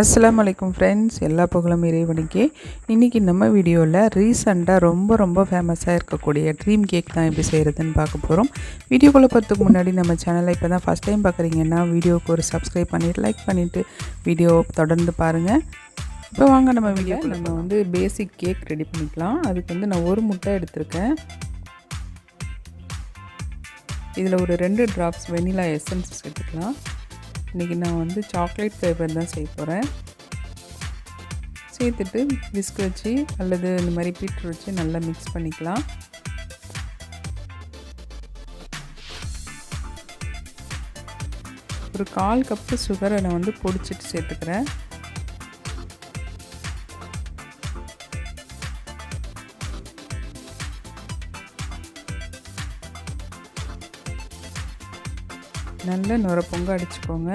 அஸ்ஸலாமு அலைக்கும் ஃப்ரெண்ட்ஸ், எல்லா புகழும் இறைவனுக்கே. இன்றைக்கி நம்ம வீடியோவில் ரீசெண்டாக ரொம்ப ஃபேமஸாக இருக்கக்கூடிய ட்ரீம் கேக் தான் எப்படி செய்கிறதுன்னு பார்க்க போகிறோம். வீடியோக்குள்ளே போகிறதுக்கு முன்னாடி நம்ம சேனலை இப்போ தான் ஃபஸ்ட் டைம் பார்க்குறீங்கன்னா வீடியோவுக்கு ஒரு சப்ஸ்கிரைப் பண்ணிவிட்டு லைக் பண்ணிவிட்டு வீடியோ தொடர்ந்து பாருங்கள். இப்போ வாங்க நம்ம வீடியோக்குள்ளே நம்ம பேசிக் கேக் ரெடி பண்ணிக்கலாம். அதுக்கு நான் ஒரு முட்டை எடுத்திருக்கேன். இதில் ஒரு 2 ட்ராப்ஸ் வெனிலா எசன்ஸ் சேர்த்துக்கலாம். இன்றைக்கி நான் சாக்லேட் ஃப்ளேவர் தான் செய்ய போகிறேன். சேர்த்துட்டு விஸ்க் வச்சு அல்லது இந்த மாதிரி பீட்டர் வச்சு நல்லா மிக்ஸ் பண்ணிக்கலாம். ஒரு 1/4 கப்பு சுகரை நான் பொடிச்சிட்டு சேர்த்துக்கிறேன். நல்ல நுர பொங்க அடிச்சுக்கோங்க.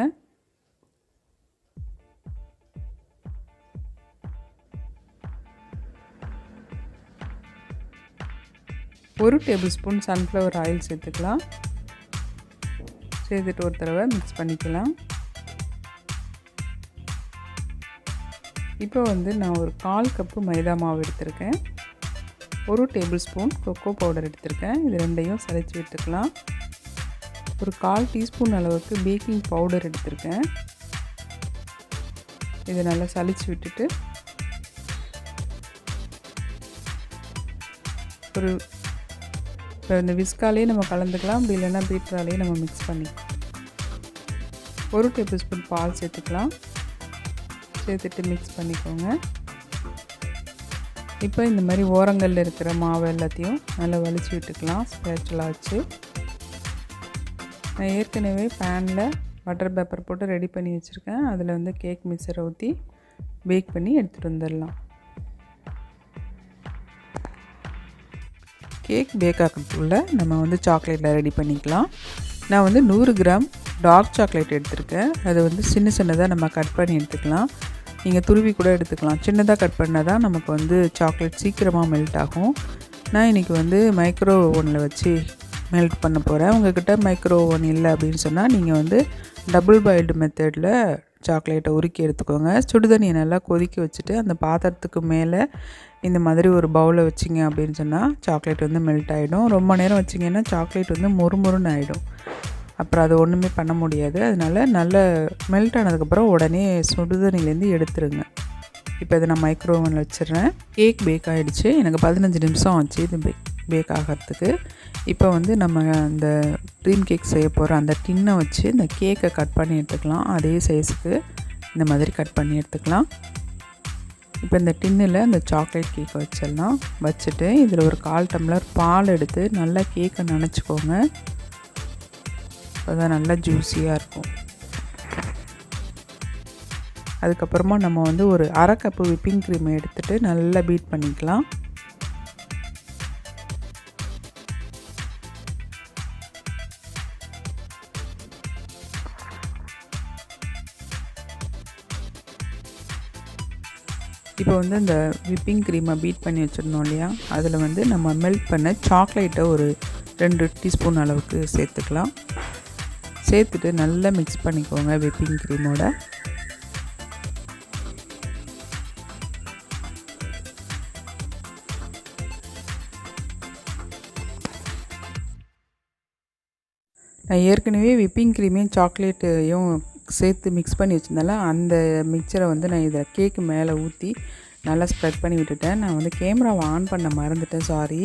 ஒரு டேபிள் ஸ்பூன் சன்ஃப்ளவர் ஆயில் சேர்த்துக்கலாம். சேர்த்துட்டு ஒரு தடவை மிக்ஸ் பண்ணிக்கலாம். இப்போ நான் ஒரு 1/4 கப்பு மைதா மாவு எடுத்திருக்கேன். ஒரு டேபிள் ஸ்பூன் கொக்கோ பவுடர் எடுத்திருக்கேன். இது ரெண்டையும் சலிச்சு விட்டுக்கலாம். ஒரு 1/4 டீஸ்பூன் அளவுக்கு பேக்கிங் பவுடர் எடுத்திருக்கேன். இதை நல்லா சலிச்சு விட்டுட்டு இப்போ இந்த விஸ்காலேயே நம்ம கலந்துக்கலாம். அப்படி இல்லைன்னா பீட்டராலேயே நம்ம மிக்ஸ் பண்ணிக்கலாம். ஒரு டேபிள் ஸ்பூன் பால் சேர்த்துக்கலாம். சேர்த்துட்டு மிக்ஸ் பண்ணிக்கோங்க. இப்போ இந்த மாதிரி ஓரங்களில் இருக்கிற மாவு எல்லாத்தையும் நல்லா வலிச்சு விட்டுக்கலாம் ஸ்பேச்சுலா வச்சு. நான் ஏற்கனவே பேனில் பட்டர் பேப்பர் போட்டு ரெடி பண்ணி வச்சுருக்கேன். அதில் கேக் மிக்சரை ஊற்றி பேக் பண்ணி எடுத்துகிட்டு வந்துடலாம். கேக் பேக் ஆகிறதுக்குள்ள நம்ம சாக்லேட்டில் ரெடி பண்ணிக்கலாம். நான் 100 கிராம் டார்க் சாக்லேட் எடுத்திருக்கேன். அது சின்னதாக நம்ம கட் பண்ணி எடுத்துக்கலாம். நீங்கள் துருவி கூட எடுத்துக்கலாம். சின்னதாக கட் பண்ணால் தான் நமக்கு சாக்லேட் சீக்கிரமாக மெல்ட் ஆகும். நான் இன்றைக்கி மைக்ரோ ஓவனில் வச்சு மெல்ட் பண்ண போகிறேன். உங்கள்கிட்ட மைக்ரோ ஓவன் இல்லை அப்படின்னு சொன்னால் நீங்கள் டபுள் பாயில்டு மெத்தடில் சாக்லேட்டை உருக்கி எடுத்துக்கோங்க. சுடுதண்ணியை நல்லா கொதிக்க வச்சுட்டு அந்த பாத்திரத்துக்கு மேலே இந்த மாதிரி ஒரு பவுலை வச்சிங்க அப்படின்னு சொன்னால் சாக்லேட் மெல்ட் ஆகிடும். ரொம்ப நேரம் வச்சிங்கன்னா சாக்லேட் மொறுமொறுன்னு ஆகிடும். அப்புறம் அது ஒன்றுமே பண்ண முடியாது. அதனால் நல்ல மெல்ட் ஆனதுக்கப்புறம் உடனே சுடுதண்ணிலேருந்து எடுத்துருங்க. இப்போ இதை நான் மைக்ரோ ஓவனில் வச்சிடுறேன். கேக் பேக் ஆகிடுச்சு. எனக்கு 15 நிமிஷம் ஆச்சு இது பேக் ஆகிறதுக்கு. இப்போ நம்ம அந்த ட்ரீம் கேக் செய்ய போகிற அந்த டின்னை வச்சு இந்த கேக்கை கட் பண்ணி எடுத்துக்கலாம். அதே சைஸுக்கு இந்த மாதிரி கட் பண்ணி எடுத்துக்கலாம். இப்போ இந்த டின்னில் இந்த சாக்லேட் கேக்கை வச்சிடலாம். வச்சுட்டு இதில் ஒரு 1/4 டம்ளர் பால் எடுத்து நல்லா கேக்கை நனைச்சிக்கோங்க. அப்போ தான் நல்லா ஜூஸியாக இருக்கும். அதுக்கப்புறமா நம்ம ஒரு 1/2 கப்பு விப்பிங் க்ரீமை எடுத்துகிட்டு நல்லா பீட் பண்ணிக்கலாம். இப்போ இந்த விப்பிங் க்ரீமை பீட் பண்ணி வச்சிடணும் இல்லையா, அதில் நம்ம மெல்ட் பண்ண சாக்லேட்டை ஒரு 2 டீஸ்பூன் அளவுக்கு சேர்த்துக்கலாம். சேர்த்துட்டு நல்லா மிக்ஸ் பண்ணிக்கோங்க விப்பிங் க்ரீமோட. நான் ஏற்கனவே விப்பிங் க்ரீமையும் சாக்லேட்டையும் சேர்த்து மிக்ஸ் பண்ணி வச்சுருந்தால அந்த மிக்சரை நான் இதில் கேக்கு மேலே ஊற்றி நல்லா ஸ்ப்ரெட் பண்ணி விட்டுட்டேன். நான் கேமராவை ஆன் பண்ண மறந்துட்டேன், சாரி.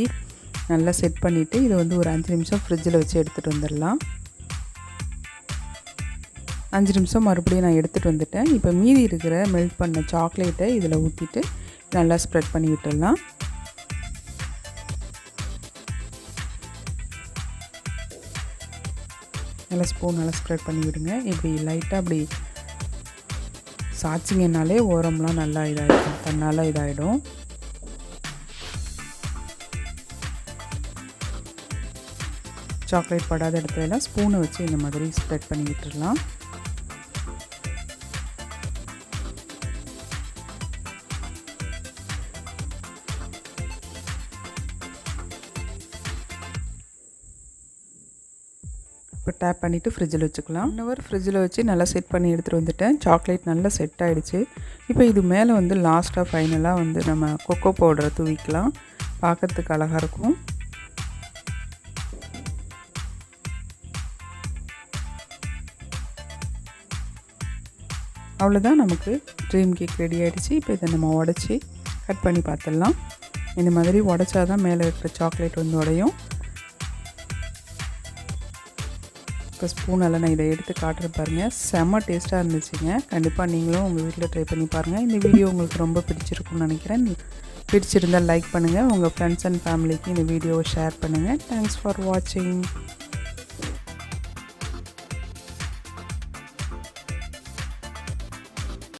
நல்லா செட் பண்ணிவிட்டு இதை ஒரு 5 நிமிஷம் ஃப்ரிட்ஜில் வச்சு எடுத்துகிட்டு வந்துடலாம். 5 நிமிஷம் மறுபடியும் நான் எடுத்துகிட்டு வந்துட்டேன். இப்போ மீதி இருக்கிற மெல்ட் பண்ண சாக்லேட்டை இதில் ஊற்றிட்டு நல்லா ஸ்ப்ரெட் பண்ணி விட்டுடலாம். நல்லா ஸ்பூன் நல்லா ஸ்ப்ரெட் பண்ணி விடுங்க. இப்படி லைட்டாக அப்படி சாய்ச்சிங்கனாலே ஓரம்லாம் நல்லா இதாகிடும், தன்னால் இதாகிடும். சாக்லேட் படாத இடத்துலலாம் ஸ்பூனை வச்சு இந்த மாதிரி ஸ்ப்ரெட் பண்ணி விட்டுடலாம். இப்போ இப்போ டேப் பண்ணிவிட்டு ஃப்ரிட்ஜில் வச்சுக்கலாம். 1 ஹவர் ஃப்ரிட்ஜில் வச்சு நல்லா செட் பண்ணி எடுத்துகிட்டு வந்துட்டேன். சாக்லேட் நல்லா செட் ஆகிடுச்சு. இப்போ இது மேலே வந்து லாஸ்ட்டாக ஃபைனலாக வந்து நம்ம கொக்கோ பவுடரை தூவிக்கலாம். பார்க்குறதுக்கு அழகாக இருக்கும். அவ்வளோதான், நமக்கு ட்ரீம் கேக் ரெடி ஆகிடுச்சு. இப்போ இதை நம்ம உடச்சி கட் பண்ணி பார்த்துடலாம். இந்த மாதிரி உடச்சா தான் மேலே இருக்கிற சாக்லேட் வந்து உடையும். இப்போ ஸ்பூனால் நான் இதை எடுத்து காட்டுறேன் பாருங்கள். செம்ம டேஸ்ட்டாக இருந்துச்சுங்க. கண்டிப்பாக நீங்களும் உங்கள் வீட்டில் ட்ரை பண்ணி பாருங்கள். இந்த வீடியோ உங்களுக்கு ரொம்ப பிடிச்சிருக்கும்னு நினைக்கிறேன். பிடிச்சிருந்தால் லைக் பண்ணுங்கள். உங்கள் ஃப்ரெண்ட்ஸ் அண்ட் ஃபேமிலிக்கு இந்த வீடியோவை ஷேர் பண்ணுங்கள். தேங்க்ஸ் ஃபார் வாட்சிங்.